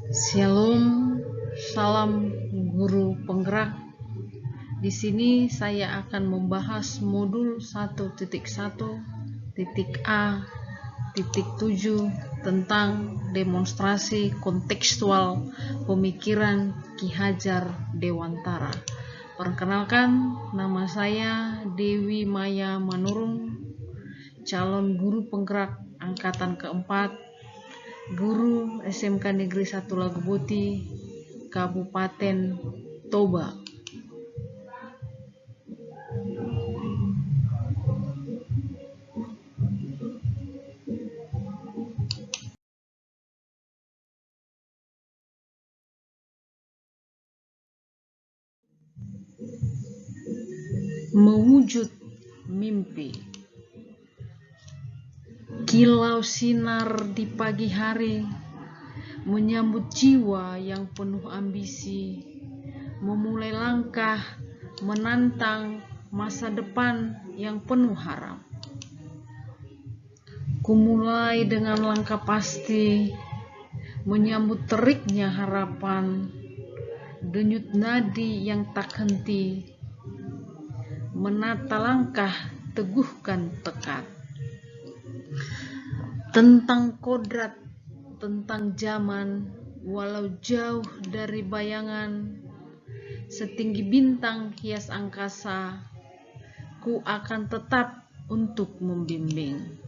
Shalom, salam guru penggerak. Di sini saya akan membahas modul 1.1.A.7 tentang demonstrasi kontekstual pemikiran Ki Hajar Dewantara. Perkenalkan, nama saya Dewi Maya Manurung, calon guru penggerak angkatan keempat, guru SMK Negeri 1 Laguboti, Kabupaten Toba. Mewujud mimpi. Kilau sinar di pagi hari menyambut jiwa yang penuh ambisi, memulai langkah menantang masa depan yang penuh harap. Kumulai dengan langkah pasti menyambut teriknya harapan, denyut nadi yang tak henti, menata langkah teguhkan tekad. Tentang kodrat, tentang zaman, walau jauh dari bayangan, setinggi bintang hias angkasa, ku akan tetap untuk membimbing.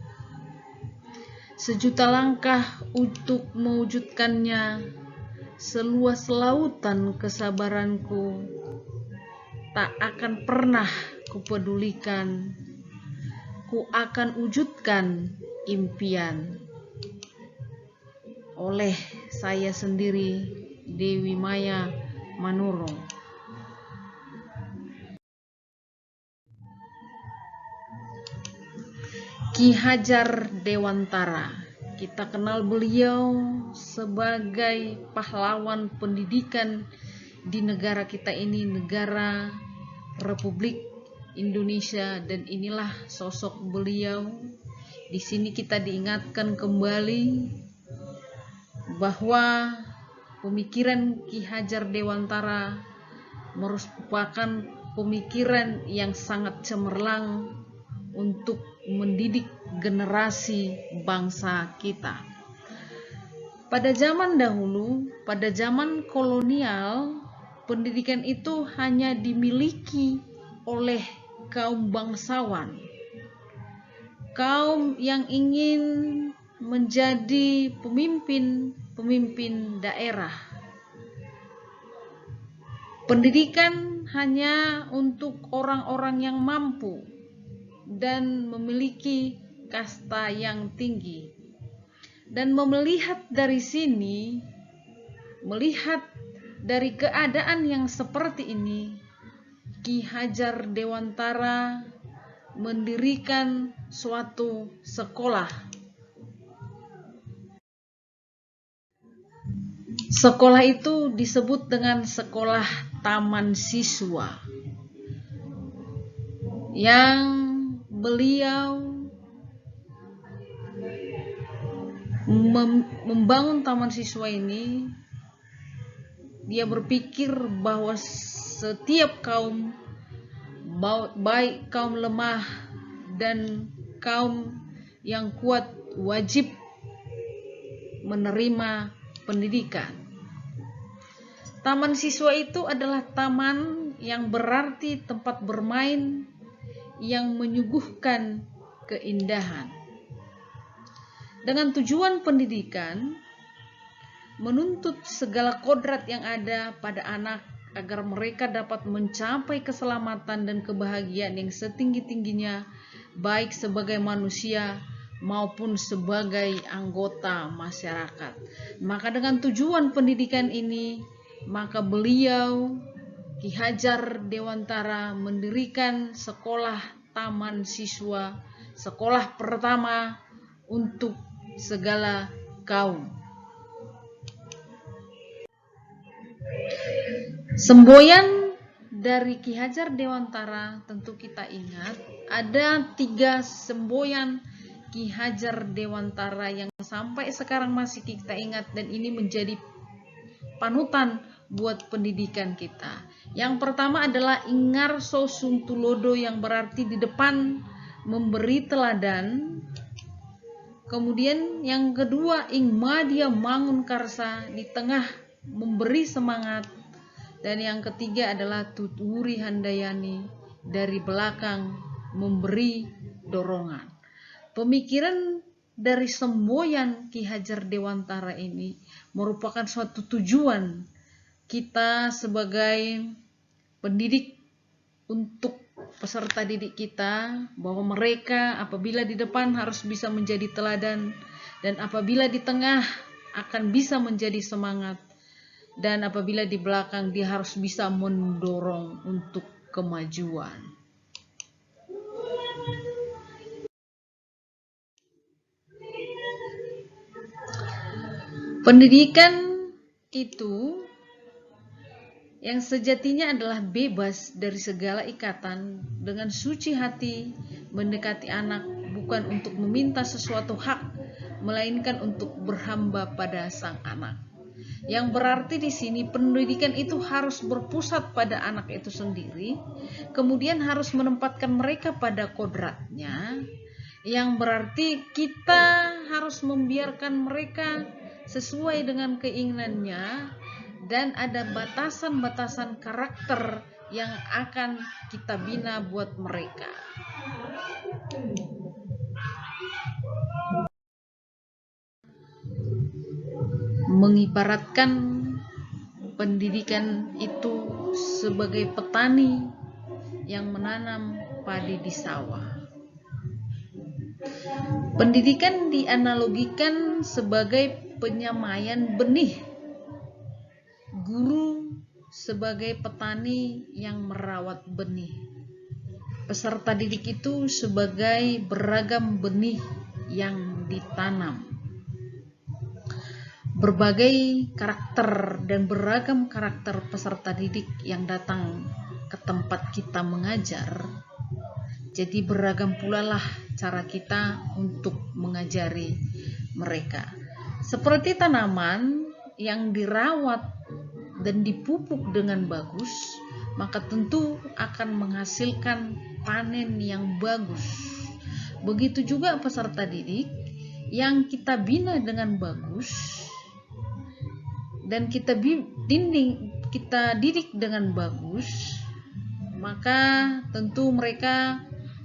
Sejuta langkah untuk mewujudkannya, seluas lautan kesabaranku, tak akan pernah kupedulikan, ku akan wujudkan impian. Oleh saya sendiri, Dewi Maya Manurung. Ki Hajar Dewantara, kita kenal beliau sebagai pahlawan pendidikan di negara kita ini, negara Republik Indonesia, dan inilah sosok beliau. Di sini kita diingatkan kembali bahwa pemikiran Ki Hajar Dewantara merupakan pemikiran yang sangat cemerlang untuk mendidik generasi bangsa kita. Pada zaman dahulu, pada zaman kolonial, pendidikan itu hanya dimiliki oleh kaum bangsawan, kaum yang ingin menjadi pemimpin daerah. Pendidikan hanya untuk orang-orang yang mampu dan memiliki kasta yang tinggi. Dan melihat dari sini, melihat dari keadaan yang seperti ini, Ki Hajar Dewantara mendirikan suatu sekolah. Sekolah itu disebut dengan sekolah taman siswa, yang beliau membangun taman siswa ini. Dia berpikir bahwa setiap kaum, baik kaum lemah dan kaum yang kuat, wajib menerima pendidikan. Taman siswa itu adalah taman yang berarti tempat bermain yang menyuguhkan keindahan. Dengan tujuan pendidikan menuntut segala kodrat yang ada pada anak agar mereka dapat mencapai keselamatan dan kebahagiaan yang setinggi-tingginya, baik sebagai manusia maupun sebagai anggota masyarakat. Maka dengan tujuan pendidikan ini, maka beliau Ki Hajar Dewantara mendirikan sekolah taman siswa, sekolah pertama untuk segala kaum. Semboyan dari Ki Hajar Dewantara tentu kita ingat ada 3 semboyan Ki Hajar Dewantara yang sampai sekarang masih kita ingat, dan ini menjadi panutan buat pendidikan kita. Yang pertama adalah ingarso suntulodo, yang berarti di depan memberi teladan. Kemudian yang kedua ingmadia mangun karsa, di tengah memberi semangat. Dan yang ketiga adalah tuturi handayani, dari belakang memberi dorongan. Pemikiran dari semboyan Ki Hajar Dewantara ini merupakan suatu tujuan kita sebagai pendidik untuk peserta didik kita, bahwa mereka apabila di depan harus bisa menjadi teladan, dan apabila di tengah akan bisa menjadi semangat, dan apabila di belakang dia harus bisa mendorong untuk kemajuan. Pendidikan itu yang sejatinya adalah bebas dari segala ikatan, dengan suci hati mendekati anak, bukan untuk meminta sesuatu hak, melainkan untuk berhamba pada sang anak. Yang berarti di sini pendidikan itu harus berpusat pada anak itu sendiri, kemudian harus menempatkan mereka pada kodratnya, yang berarti kita harus membiarkan mereka sesuai dengan keinginannya, dan ada batasan-batasan karakter yang akan kita bina buat mereka. Mengibaratkan pendidikan itu sebagai petani yang menanam padi di sawah. Pendidikan dianalogikan sebagai penyamaian benih, guru sebagai petani yang merawat benih, peserta didik itu sebagai beragam benih yang ditanam. Berbagai karakter dan beragam karakter peserta didik yang datang ke tempat kita mengajar, jadi beragam pula lah cara kita untuk mengajari mereka. Seperti tanaman yang dirawat dan dipupuk dengan bagus, maka tentu akan menghasilkan panen yang bagus. Begitu juga peserta didik yang kita bina dengan bagus dan kita didik dengan bagus, maka tentu mereka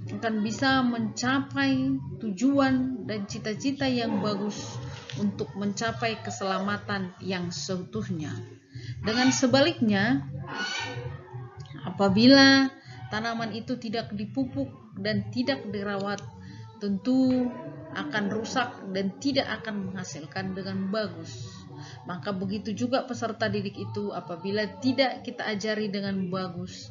akan bisa mencapai tujuan dan cita-cita yang bagus untuk mencapai keselamatan yang seutuhnya. Dengan sebaliknya, apabila tanaman itu tidak dipupuk dan tidak dirawat, tentu akan rusak dan tidak akan menghasilkan dengan bagus. Maka begitu juga peserta didik itu, apabila tidak kita ajari dengan bagus,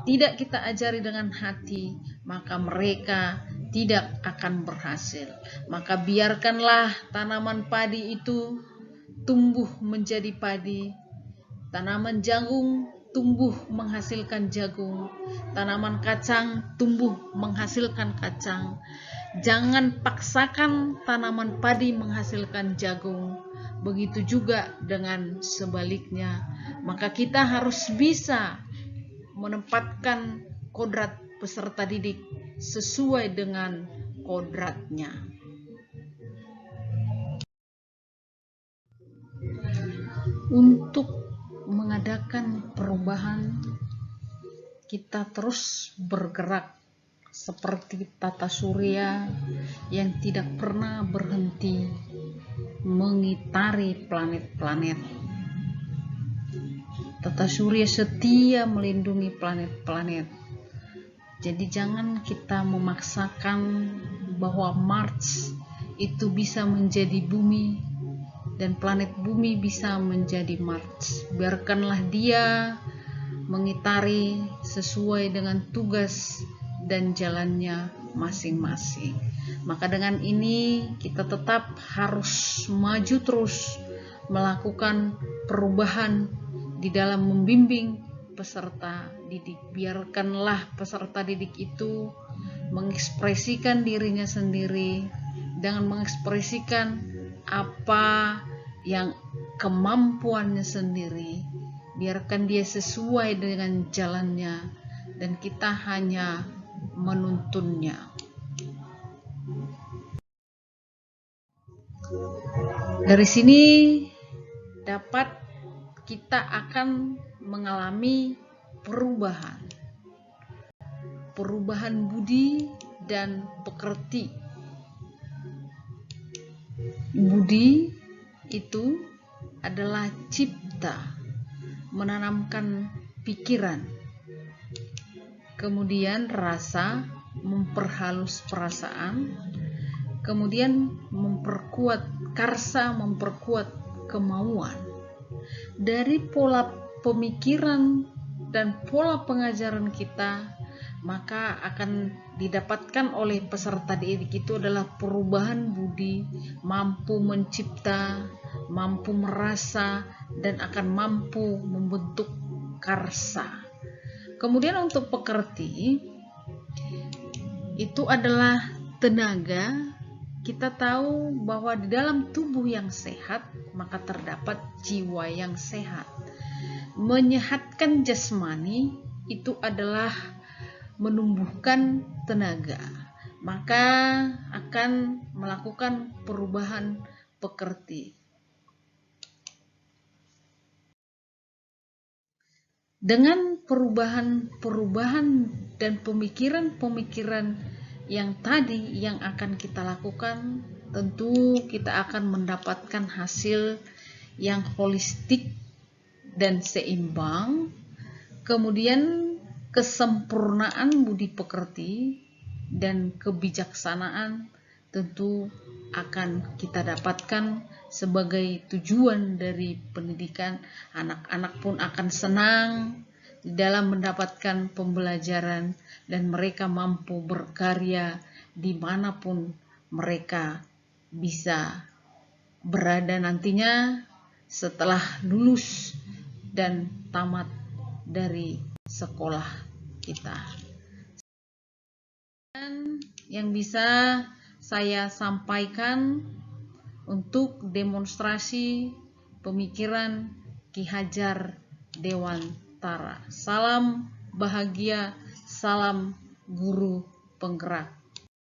tidak kita ajari dengan hati, maka mereka tidak akan berhasil. Maka biarkanlah tanaman padi itu tumbuh menjadi padi, tanaman jagung tumbuh menghasilkan jagung, tanaman kacang tumbuh menghasilkan kacang. Jangan paksakan tanaman padi menghasilkan jagung. Begitu juga dengan sebaliknya. Maka kita harus bisa menempatkan kodrat peserta didik sesuai dengan kodratnya. Untuk mengadakan perubahan, kita terus bergerak seperti tata surya yang tidak pernah berhenti mengitari planet-planet. Tata surya setia melindungi planet-planet. Jadi jangan kita memaksakan bahwa Mars itu bisa menjadi bumi dan planet bumi bisa menjadi Mars. Biarkanlah dia mengitari sesuai dengan tugas dan jalannya masing-masing. Maka dengan ini kita tetap harus maju terus melakukan perubahan di dalam membimbing peserta didik. Biarkanlah peserta didik itu mengekspresikan dirinya sendiri dengan mengekspresikan apa yang kemampuannya sendiri, biarkan dia sesuai dengan jalannya dan kita hanya menuntunnya. Dari sini dapat kita akan mengalami perubahan budi dan pekerti. Budi itu adalah cipta, menanamkan pikiran. Kemudian rasa, memperhalus perasaan. Kemudian memperkuat karsa, memperkuat kemauan. Dari pola pemikiran dan pola pengajaran kita, maka akan didapatkan oleh peserta didik itu adalah perubahan budi, mampu mencipta, mampu merasa, dan akan mampu membentuk karsa. Kemudian untuk pekerti, itu adalah tenaga. Kita tahu bahwa di dalam tubuh yang sehat, maka terdapat jiwa yang sehat. Menyehatkan jasmani itu adalah menumbuhkan tenaga, maka akan melakukan perubahan pekerti. Dengan perubahan dan pemikiran-pemikiran yang tadi yang akan kita lakukan, tentu kita akan mendapatkan hasil yang holistik dan seimbang. Kemudian kesempurnaan budi pekerti dan kebijaksanaan tentu akan kita dapatkan sebagai tujuan dari pendidikan. Anak-anak pun akan senang di dalam mendapatkan pembelajaran dan mereka mampu berkarya dimanapun mereka bisa berada nantinya setelah lulus dan tamat dari sekolah kita. Dan yang bisa saya sampaikan untuk demonstrasi pemikiran Ki Hajar Dewantara. Salam bahagia, salam guru penggerak.